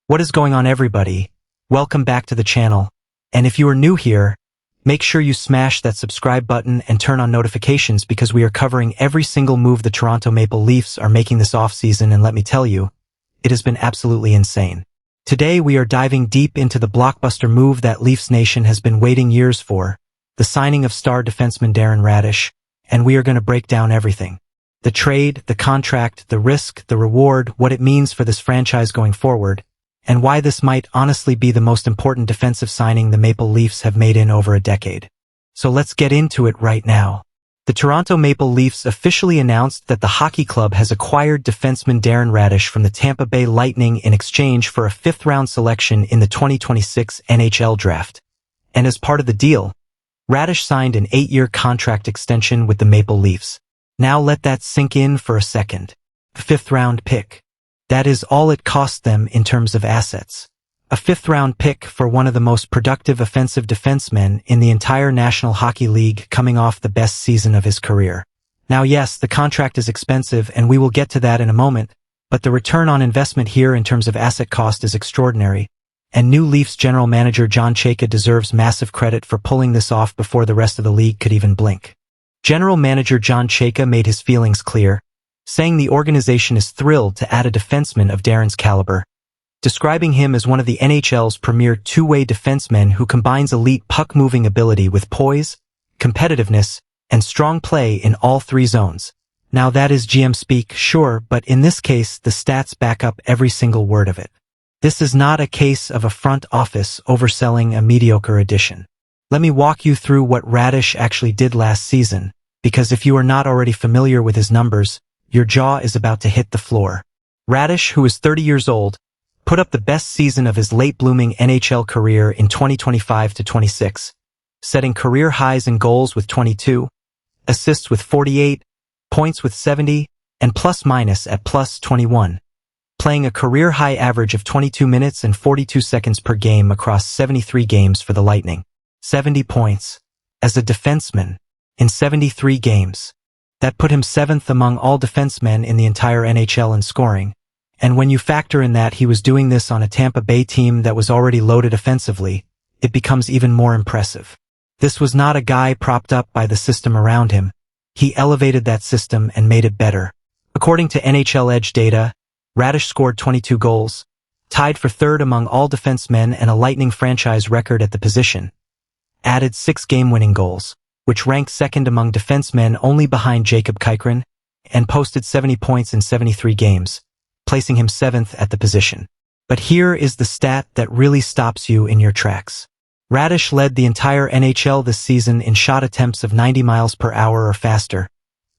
What is going on, everybody? Welcome back to the channel. And if you are new here, make sure you smash that subscribe button and turn on notifications because we are covering every single move the Toronto Maple Leafs are making this offseason, and let me tell you, it has been absolutely insane. Today we are diving deep into the blockbuster move that Leafs Nation has been waiting years for, the signing of star defenseman Darren Raddysh, and we are going to break down everything. The trade, the contract, the risk, the reward, what it means for this franchise going forward, and why this might honestly be the most important defensive signing the Maple Leafs have made in over a decade. So let's get into it right now. The Toronto Maple Leafs officially announced that the hockey club has acquired defenseman Darren Raddysh from the Tampa Bay Lightning in exchange for a fifth-round selection in the 2026 NHL draft. And as part of the deal, Raddysh signed an 8-year contract extension with the Maple Leafs. Now let that sink in for a second. A fifth-round pick. That is all it cost them in terms of assets. A fifth-round pick for one of the most productive offensive defensemen in the entire National Hockey League, coming off the best season of his career. Now yes, the contract is expensive and we will get to that in a moment, but the return on investment here in terms of asset cost is extraordinary, and new Leafs general manager John Chayka deserves massive credit for pulling this off before the rest of the league could even blink. General manager John Chayka made his feelings clear, saying the organization is thrilled to add a defenseman of Darren's caliber, describing him as one of the NHL's premier two-way defensemen who combines elite puck-moving ability with poise, competitiveness, and strong play in all three zones. Now that is GM speak, sure, but in this case the stats back up every single word of it. This is not a case of a front office overselling a mediocre addition. Let me walk you through what Raddysh actually did last season, because if you are not already familiar with his numbers, your jaw is about to hit the floor. Raddysh, who is 30 years old, put up the best season of his late-blooming NHL career in 2025-26, setting career highs in goals with 22, assists with 48, points with 70, and plus-minus at plus 21, playing a career-high average of 22 minutes and 42 seconds per game across 73 games for the Lightning. 70 points, as a defenseman, in 73 games. That put him 7th among all defensemen in the entire NHL in scoring, and when you factor in that he was doing this on a Tampa Bay team that was already loaded offensively, it becomes even more impressive. This was not a guy propped up by the system around him. He elevated that system and made it better. According to NHL Edge data, Raddysh scored 22 goals, tied for third among all defensemen and a Lightning franchise record at the position, added 6 game-winning goals, which ranked second among defensemen only behind Jacob Chychrun, and posted 70 points in 73 games, placing him 7th at the position. But here is the stat that really stops you in your tracks. Raddysh led the entire NHL this season in shot attempts of 90 miles per hour or faster,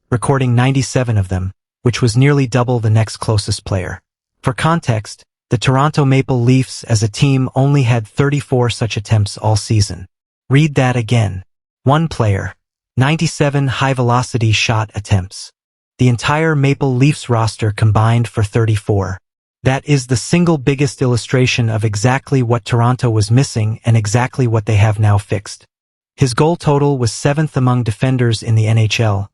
recording 97 of them, which was nearly double the next closest player. For context, the Toronto Maple Leafs as a team only had 34 such attempts all season. Read that again. One player, 97 high-velocity shot attempts. The entire Maple Leafs roster combined for 34. That is the single biggest illustration of exactly what Toronto was missing and exactly what they have now fixed. His goal total was 7th among defenders in the NHL,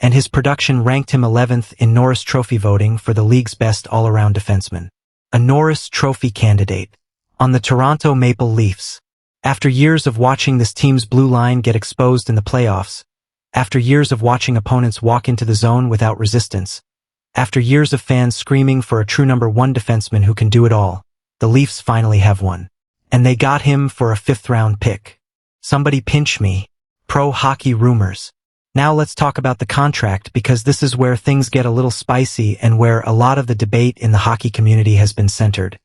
and his production ranked him 11th in Norris Trophy voting for the league's best all-around defenseman. A Norris Trophy candidate on the Toronto Maple Leafs. After years of watching this team's blue line get exposed in the playoffs, after years of watching opponents walk into the zone without resistance, after years of fans screaming for a true number 1 defenseman who can do it all, the Leafs finally have one. And they got him for a 5th-round pick. Somebody pinch me. Pro hockey rumors. Now let's talk about the contract, because this is where things get a little spicy and where a lot of the debate in the hockey community has been centered.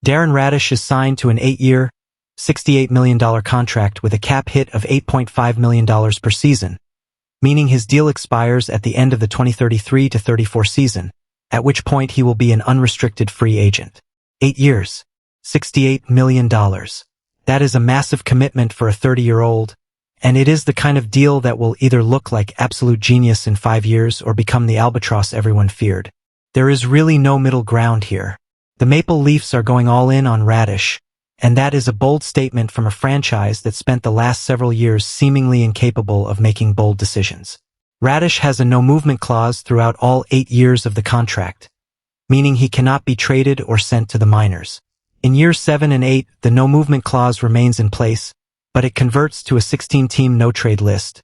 Darren Raddysh is signed to an 8-year, $68 million contract with a cap hit of $8.5 million per season, meaning his deal expires at the end of the 2033-34 season, at which point he will be an unrestricted free agent. 8 years, $68 million. That is a massive commitment for a 30-year-old, and it is the kind of deal that will either look like absolute genius in 5 years or become the albatross everyone feared. There is really no middle ground here. The Maple Leafs are going all in on Raddysh, and that is a bold statement from a franchise that spent the last several years seemingly incapable of making bold decisions. Raddysh has a no-movement clause throughout all 8 years of the contract, meaning he cannot be traded or sent to the minors. In years 7 and 8, the no-movement clause remains in place, but it converts to a 16-team no-trade list,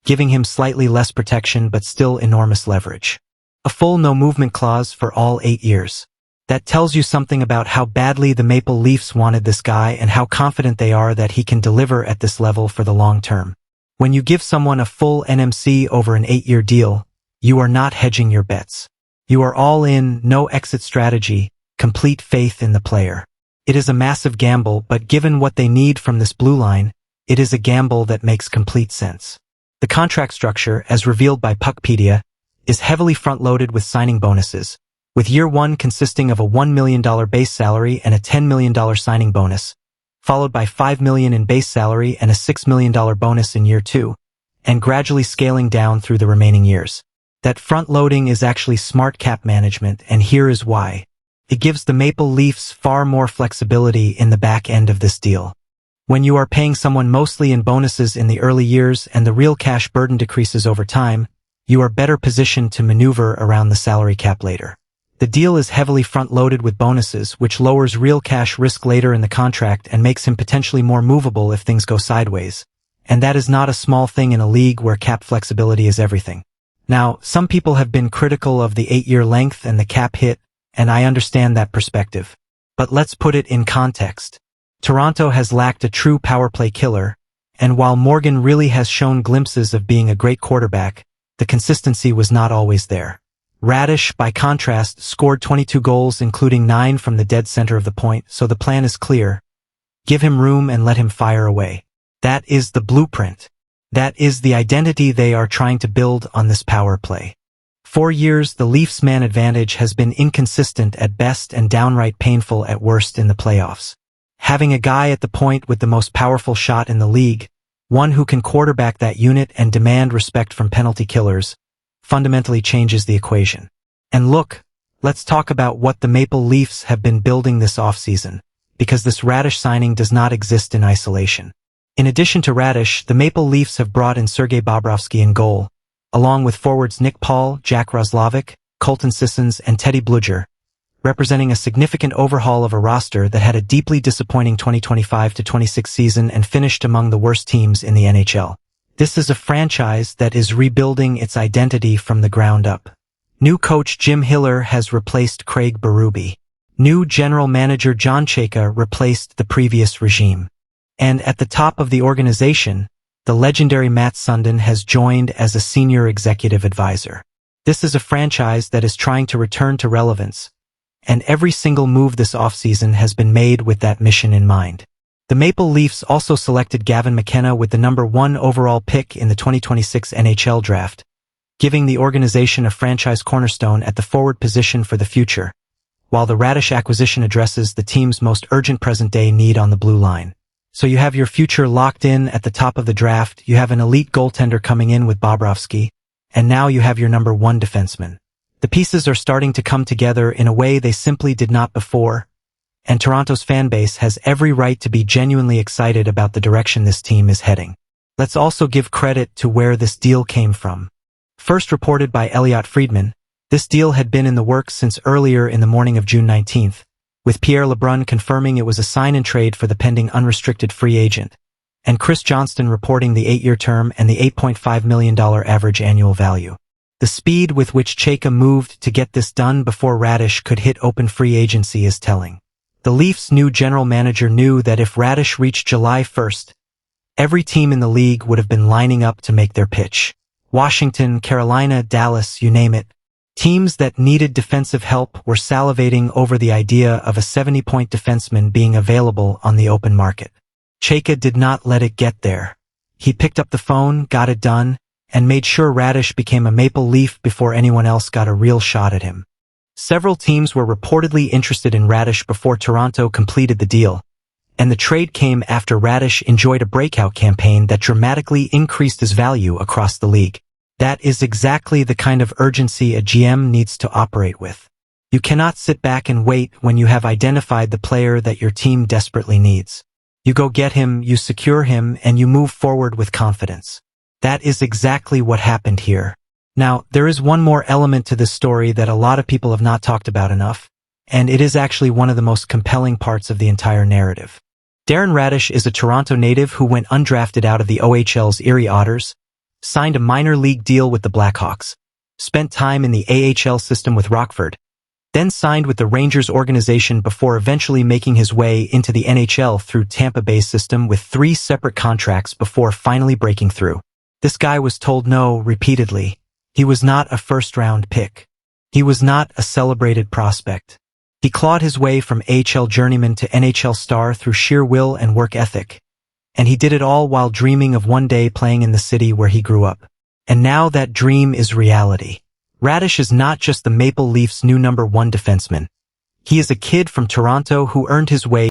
giving him slightly less protection but still enormous leverage. A full no-movement clause for all 8 years. That tells you something about how badly the Maple Leafs wanted this guy and how confident they are that he can deliver at this level for the long term. When you give someone a full NMC over an 8-year deal, you are not hedging your bets. You are all in, no exit strategy, complete faith in the player. It is a massive gamble, but given what they need from this blue line, it is a gamble that makes complete sense. The contract structure, as revealed by Puckpedia, is heavily front-loaded with signing bonuses, with year 1 consisting of a $1 million base salary and a $10 million signing bonus, followed by $5 million in base salary and a $6 million bonus in year 2, and gradually scaling down through the remaining years. That front-loading is actually smart cap management, and here is why. It gives the Maple Leafs far more flexibility in the back end of this deal. When you are paying someone mostly in bonuses in the early years and the real cash burden decreases over time, you are better positioned to maneuver around the salary cap later. The deal is heavily front-loaded with bonuses, which lowers real cash risk later in the contract and makes him potentially more movable if things go sideways. And that is not a small thing in a league where cap flexibility is everything. Now, some people have been critical of the 8-year length and the cap hit, and I understand that perspective. But let's put it in context. Toronto has lacked a true power play killer, and while Morgan really has shown glimpses of being a great quarterback, the consistency was not always there. Radish, by contrast, scored 22 goals, including 9 from the dead center of the point, so the plan is clear. Give him room and let him fire away. That is the blueprint. That is the identity they are trying to build on this power play. For years, the Leafs' man advantage has been inconsistent at best and downright painful at worst in the playoffs. Having a guy at the point with the most powerful shot in the league, one who can quarterback that unit and demand respect from penalty killers, fundamentally changes the equation. And look, let's talk about what the Maple Leafs have been building this offseason, because this Radish signing does not exist in isolation. In addition to Radish, the Maple Leafs have brought in Sergei Bobrovsky in goal, along with forwards Nick Paul, Jack Roslovic, Colton Sissons, and Teddy Bluger, representing a significant overhaul of a roster that had a deeply disappointing 2025-26 season and finished among the worst teams in the NHL. This is a franchise that is rebuilding its identity from the ground up. New coach Jim Hiller has replaced Craig Berube. New general manager John Chayka replaced the previous regime. And at the top of the organization, the legendary Matt Sundin has joined as a senior executive advisor. This is a franchise that is trying to return to relevance, and every single move this offseason has been made with that mission in mind. The Maple Leafs also selected Gavin McKenna with the number 1 overall pick in the 2026 NHL draft, giving the organization a franchise cornerstone at the forward position for the future, while the Radish acquisition addresses the team's most urgent present-day need on the blue line. So you have your future locked in at the top of the draft, you have an elite goaltender coming in with Bobrovsky, and now you have your number 1 defenseman. The pieces are starting to come together in a way they simply did not before, and Toronto's fan base has every right to be genuinely excited about the direction this team is heading. Let's also give credit to where this deal came from. First reported by Elliot Friedman, this deal had been in the works since earlier in the morning of June 19th, with Pierre LeBrun confirming it was a sign-and-trade for the pending unrestricted free agent, and Chris Johnston reporting the 8-year term and the $8.5 million average annual value. The speed with which Chayka moved to get this done before Radish could hit open free agency is telling. The Leafs' new general manager knew that if Radish reached July 1st, every team in the league would have been lining up to make their pitch. Washington, Carolina, Dallas, you name it. Teams that needed defensive help were salivating over the idea of a 70-point defenseman being available on the open market. Chayka did not let it get there. He picked up the phone, got it done, and made sure Radish became a Maple Leaf before anyone else got a real shot at him. Several teams were reportedly interested in Radish before Toronto completed the deal, and the trade came after Radish enjoyed a breakout campaign that dramatically increased his value across the league. That is exactly the kind of urgency a GM needs to operate with. You cannot sit back and wait when you have identified the player that your team desperately needs. You go get him, you secure him, and you move forward with confidence. That is exactly what happened here. Now, there is one more element to this story that a lot of people have not talked about enough, and it is actually one of the most compelling parts of the entire narrative. Darren Raddysh is a Toronto native who went undrafted out of the OHL's Erie Otters, signed a minor league deal with the Blackhawks, spent time in the AHL system with Rockford, then signed with the Rangers organization before eventually making his way into the NHL through Tampa Bay's system with 3 separate contracts before finally breaking through. This guy was told no repeatedly. He was not a first-round pick. He was not a celebrated prospect. He clawed his way from AHL journeyman to NHL star through sheer will and work ethic. And he did it all while dreaming of one day playing in the city where he grew up. And now that dream is reality. Raddysh is not just the Maple Leafs' new #1 defenseman. He is a kid from Toronto who earned his way